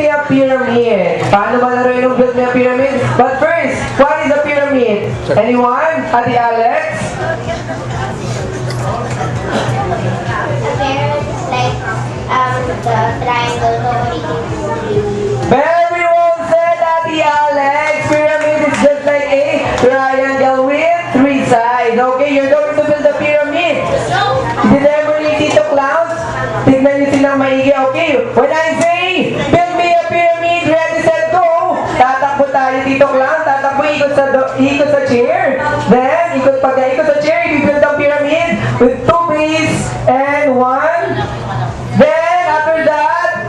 me a pyramid. Paano ba laruin yung build me a pyramid? But first, what is a pyramid? Anyone? Ate Alex? The triangle Very well said, Ate Alex. Pyramid is just like a triangle with 3 sides. Okay, you're going to build a pyramid. Did everybody Tito Clowns? Tignan niyo silang maigi. Okay, when I say, build me a pyramid, ready, set, go. Tatakbo tayo, Tito Clown. Tatakbo, ikot sa chair. Then, ikot sa chair, i-build ang pyramid with 2 base and 1. Then, after that,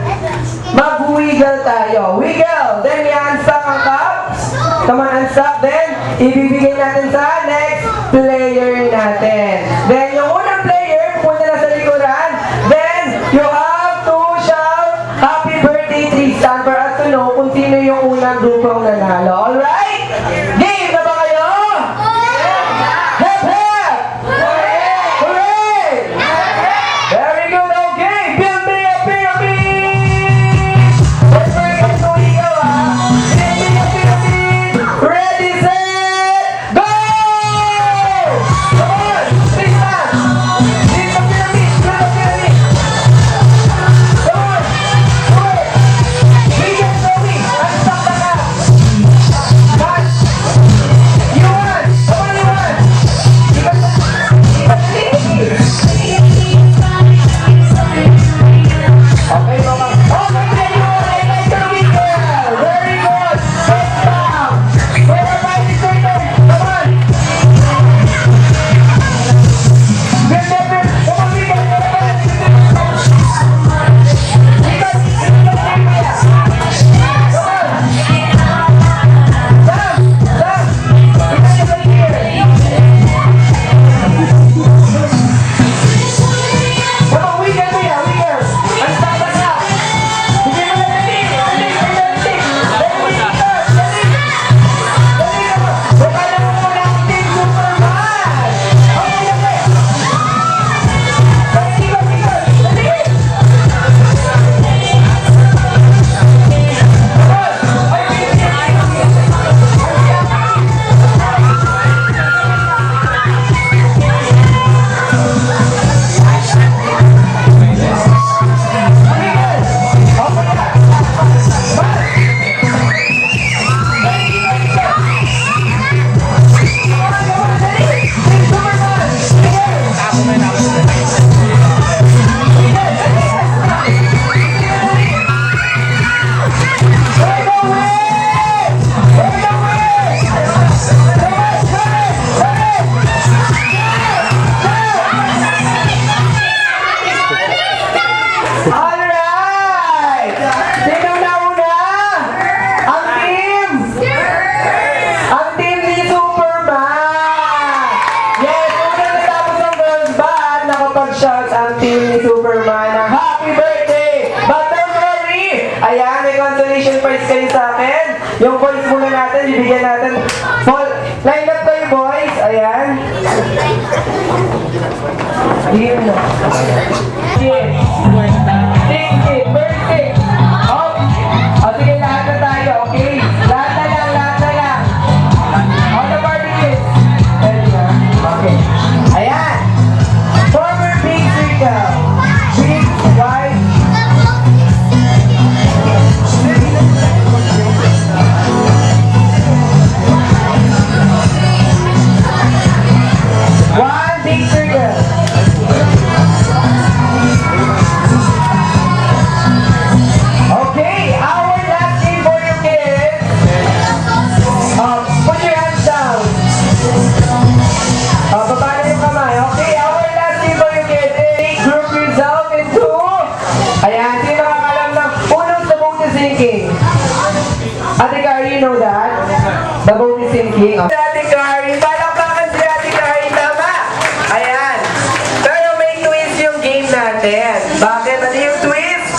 mag-wiggle tayo. Wiggle. Then, i-unstock ang cups. Come on, unstock. Then, ibibigay natin sa next player natin. Then, yung unang player, punta na sa likuran. Then, you have to shout, Happy Birthday, Tristan, for us to know kung sino yung unang grupong nanalo. Alright? Game na ba kayo? Hep, hep! Hooray! Very good, okay. Build me a pyramid! Let's bring it to ikaw, ha? Build me a pyramid! Ready, set, go! Come on! Tristan! Build a pyramid! Build a pyramid! Come on! Do it! Bigyan, Zoe! Unstock the cup! Cut! You won! Come on, you won! Okay, mama. Okay, then you are like the wiggle. Very good. Sit down. Where are my turtle? Come on. Good, good, good. Come on, wiggle. Alright! Sino na una? Ang team! Ang team ni Superman! Yes, una natapos ang girls band, nakapag-shout ang team ni Superman ng Happy Birthday! But don't worry! Ayan, may consolation prize kayo sa akin. Yung boys muna natin, bibigyan natin. Line up kayo, boys. Ayan. Ayan na. Yes. Perfect! Oh, sige, lahat na tayo, okay? Lahat na lang. All the party kids. Okay. Ayan. Former big circle. Big, wide. One big circle. Okay, our last game for you kids. Put your hands down. Baba na yung kamay. Okay, our last game for you kids is group yourself into. Ayan, sino nakakalam ng unang the boat is sinking? Ate Kari, you know that? The boat is sinking. Ate Kari, palakpakan si Ate Kari, tama? Ayan. Pero may twist yung game natin. Bakit? Ano yung twist?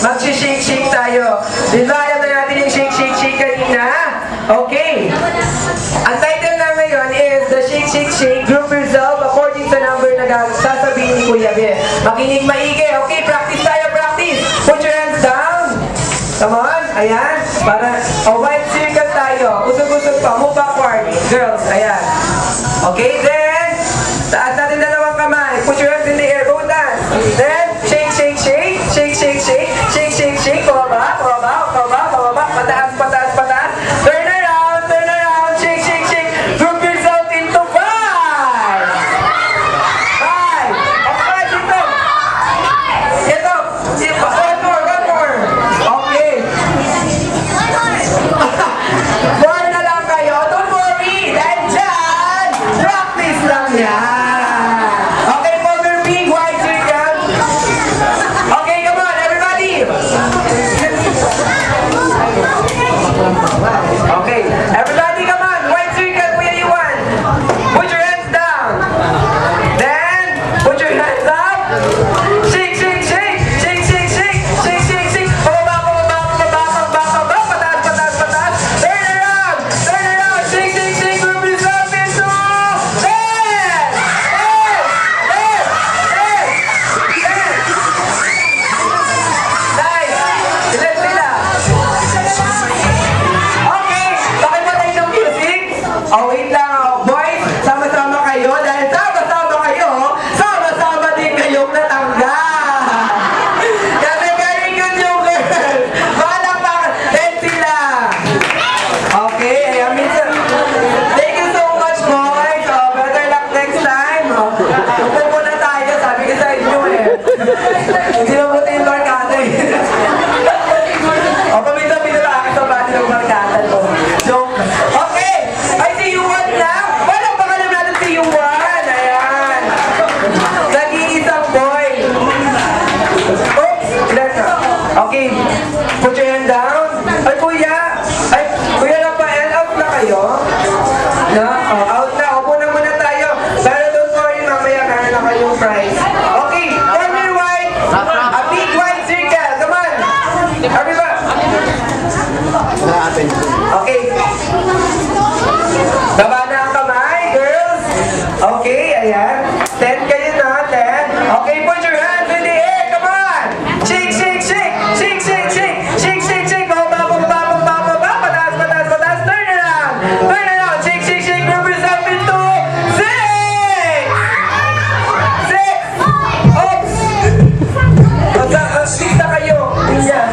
Mag-shake-shake tayo. Di ba alam na natin yung shake-shake-shake kanina? Okay. Ang title na ngayon is The Shake-Shake-Shake. Group yourself according sa number na sasabihin ni Kuya Ben. Makinig maigi. Okay, practice tayo, practice. Put your hands down. Come on, ayan. Para, white circle tayo. Usog-usog pa, move backward. Girls, ayan. Okay, then, taas natin dalawang kamay. Put your hands in the air, go dance. Then, shake, shake, shake. Shake, shake, shake. Shake, shake, shake. Pababa, pababa, pababa, pababa. Pataas, pataas, pataas. Turn around, shake, shake, shake. Group yourself into 5. 5. Okay, dito. Ito. One more. Okay. 4 na lang kayo. Don't worry. Dahil dyan, practice lang yan. Okay, cover big white circle. Okay, come on, everybody. Okay, everybody, come on. White circle, Kuya Yuan. Put your hands down. Then, put your hands up. Shake, shake, shake. Shake, shake, shake. Shake, shake, shake. Pababa, pababa, pababa, pababa. Pataas, pataas, pataas. Turn around. Turn around. Shake, shake, shake. Group yourself into 10. 10. 10. 10. Nice. Ilan sila? Okay. Pakipatay ng music. Oh, wait lang. Oh, boys, sama-sama kayo. Dahil sama-sama kayo, sama-sama din kayong natanggal. Kasi very good yung girl. Palakpakan. 10 sila. Okay. Ayan, minsan. Thank you so much, boys. Oh, better luck next time. Oh, upo muna tayo. Sabi ko sa inyo eh. Hindi na buti yung barkada eh. O, paminsan pinatake sa bati ng barkada ko. Joke. Okay. Ay, si Yuan na. Walang pakalam natin si Yuan. Ayan. Nag-iisang boy. Oops. Ilan na? Okay. Put your hand down. Ay, kuya. Ay, kuya Rafael, out na kayo? No? Oh, out na. Upo na muna tayo. Pero don't worry, mamaya meron na kayong prize. Okay. Corner white. A big white circle. Come on. Everybody. Okay. Baba na ang kamay, girls. Okay, ayan. 10 kayo na, 10. Okay, put your hands in the air. Come on. Shake, shake, shake. Shake, shake, shake. Shake, shake, shake. Baba, baba, baba, baba. Pataas, pataas, pataas. Turn around. Turn around. Shake, shake, shake. Group yourself into 6. 6. Oops. Six na kayo. Iya.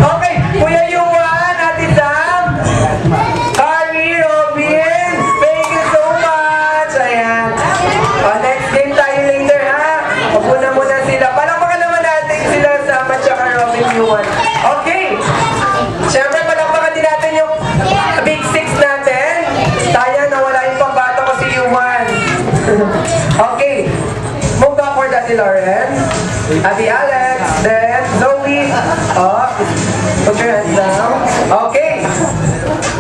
Okay, Kuya Yuan, Ate Sam, Carrie, Robin, thank you so much. Ayan. Next game tayo later, ha? Upo na muna sila. Palakpakan naman natin sila Sam at saka Robin Yuan. Okay. Siyempre, palakpakan din natin yung Big Six natin. Tayo, nawala yung pambata ko si Yuan. Okay. Move backward, Ate Lauren. Ate Alex. Then, Zoe. Oh, put your hands down. Okay.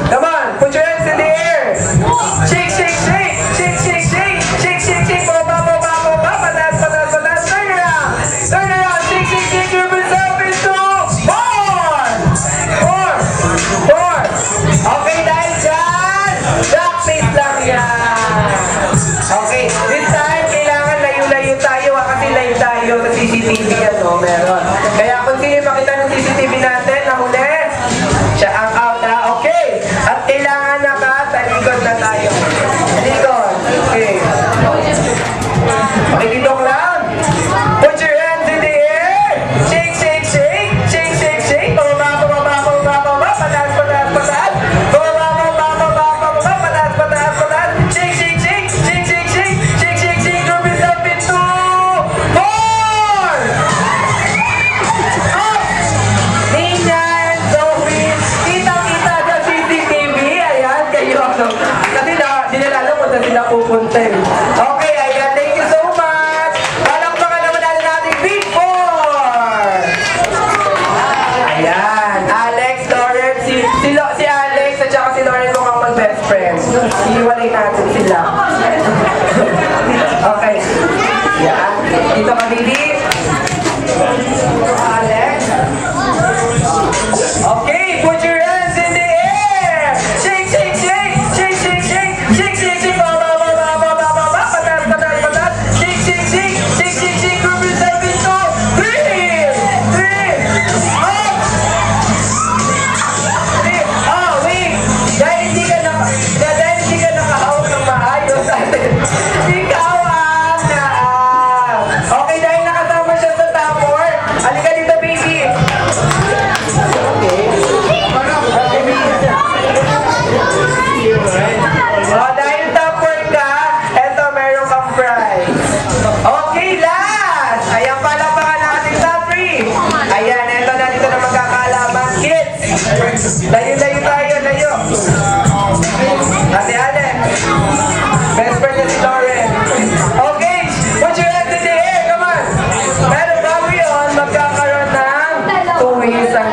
Come on, put your hands in the air. Shake, shake, shake. Shake, shake, shake. Shake, shake, shake. Baba, baba, baba. Pataas, pataas, pataas. Turn around. Turn around. Shake, shake, shake. Group yourself into 4. 4. Okay, dahil dyan, practice lang yan. Okay, this time, kailangan layo-layo tayo kasi layo tayo sa CCTV meron. Kaya kung sino makita ng CCTV natin na huli, siya ang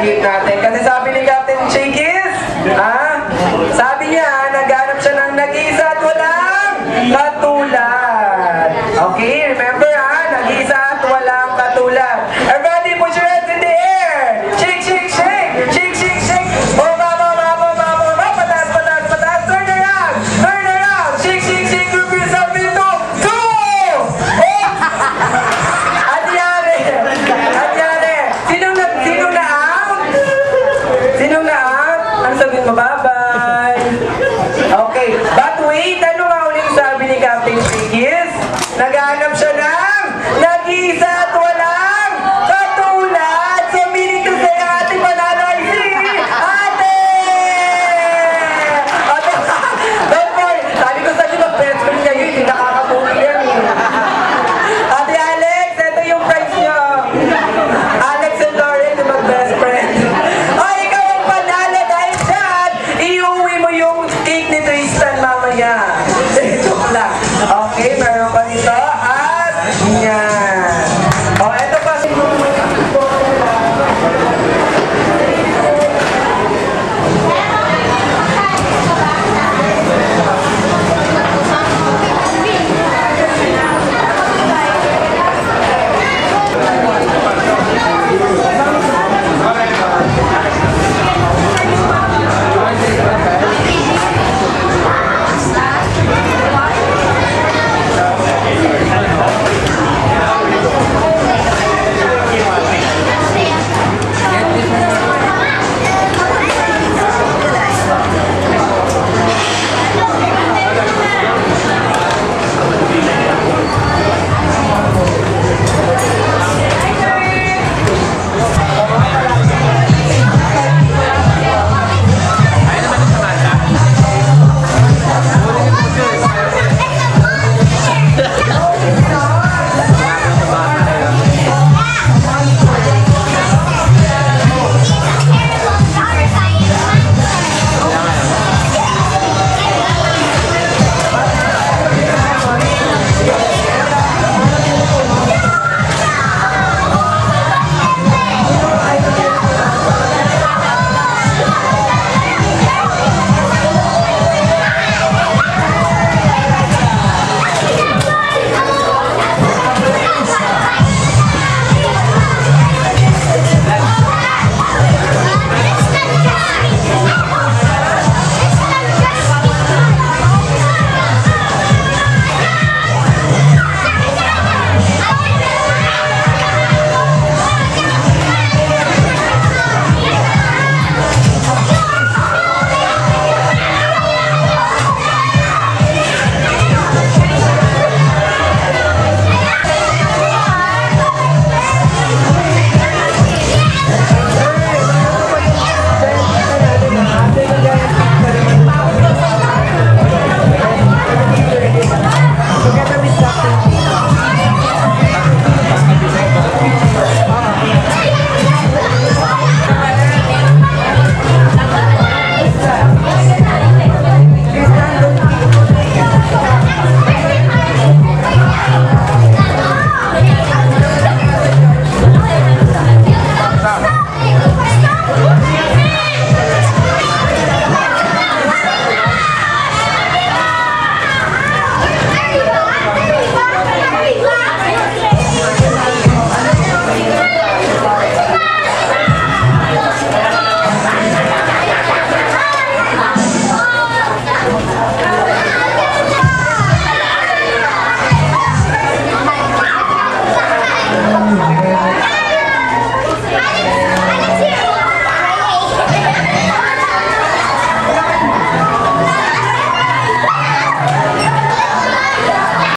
gate natin. Kasi sabi ni Captain Chikis, ha? Sabi